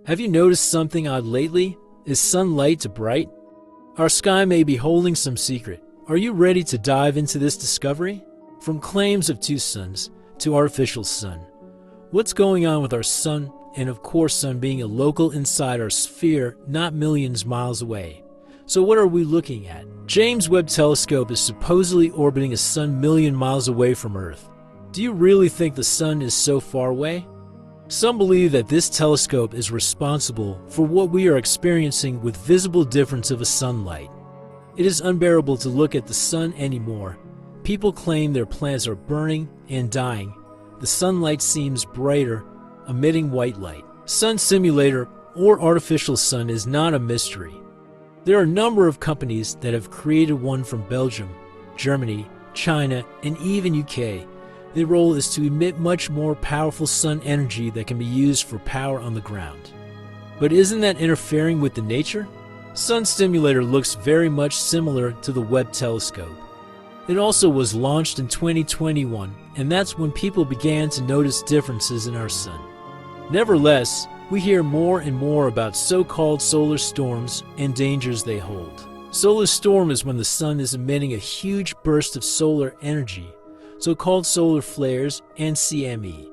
Have you noticed something odd lately? Is sunlight too bright? Our sky may be holding some secret. Are you ready to dive into this discovery? From claims of two suns to artificial sun. What's going on with our sun, and of course sun being a local inside our sphere, not millions miles away. So what are we looking at? James Webb Telescope is supposedly orbiting a sun million miles away from Earth. Do you really think the sun is so far away? Some believe that this telescope is responsible for what we are experiencing with visible difference of a sunlight. It is unbearable to look at the sun anymore. People claim their plants are burning and dying. The sunlight seems brighter, emitting white light. Sun simulator or artificial sun is not a mystery. There are a number of companies that have created one from Belgium, Germany, China, and even UK. Their role is to emit much more powerful sun energy that can be used for power on the ground. But isn't that interfering with the nature? Sun Stimulator looks very much similar to the Webb telescope. It also was launched in 2021, and that's when people began to notice differences in our sun. Nevertheless, we hear more and more about so-called solar storms and dangers they hold. Solar storm is when the sun is emitting a huge burst of solar energy, so-called solar flares and CME.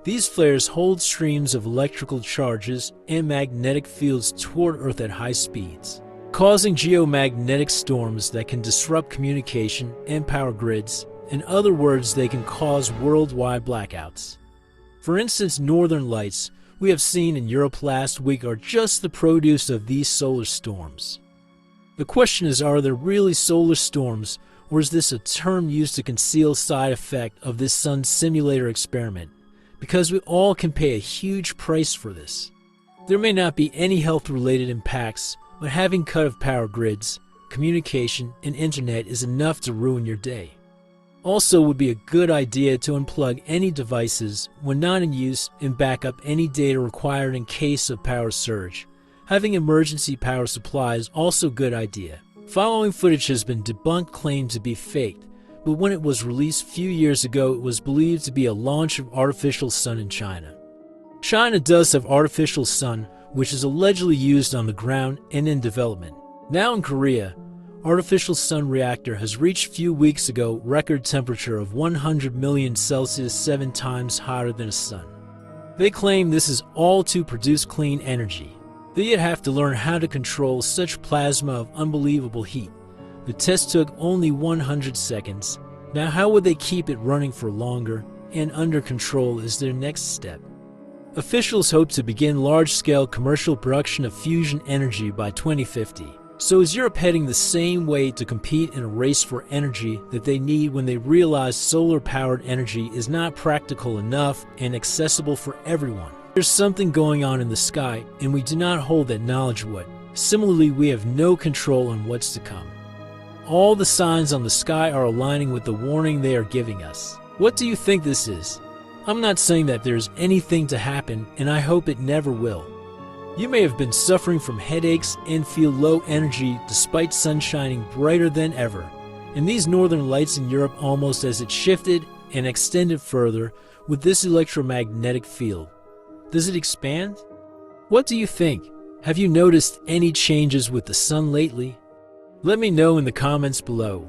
These flares hold streams of electrical charges and magnetic fields toward Earth at high speeds, causing geomagnetic storms that can disrupt communication and power grids. In other words, they can cause worldwide blackouts. For instance, northern lights we have seen in Europe last week are just the produce of these solar storms. The question is, are there really solar storms, or is this a term used to conceal side effect of this sun simulator experiment? Because we all can pay a huge price for this. There may not be any health-related impacts, but having cut of power grids, communication, and internet is enough to ruin your day. Also, it would be a good idea to unplug any devices when not in use and back up any data required in case of power surge. Having emergency power supply is also a good idea. Following footage has been debunked, claimed to be faked, but when it was released a few years ago, it was believed to be a launch of artificial sun in China. China does have artificial sun, which is allegedly used on the ground and in development. Now in Korea, artificial sun reactor has reached a few weeks ago record temperature of 100 million Celsius, 7 times hotter than a sun. They claim this is all to produce clean energy. They yet have to learn how to control such plasma of unbelievable heat. The test took only 100 seconds. Now how would they keep it running for longer and under control is their next step. Officials hope to begin large-scale commercial production of fusion energy by 2050. So is Europe heading the same way to compete in a race for energy that they need when they realize solar-powered energy is not practical enough and accessible for everyone? There's something going on in the sky, and we do not hold that knowledge what. Similarly, we have no control on what's to come. All the signs on the sky are aligning with the warning they are giving us. What do you think this is? I'm not saying that there's anything to happen, and I hope it never will. You may have been suffering from headaches and feel low energy despite sun shining brighter than ever. And these northern lights in Europe almost as it shifted and extended further with this electromagnetic field. Does it expand? What do you think? Have you noticed any changes with the sun lately? Let me know in the comments below.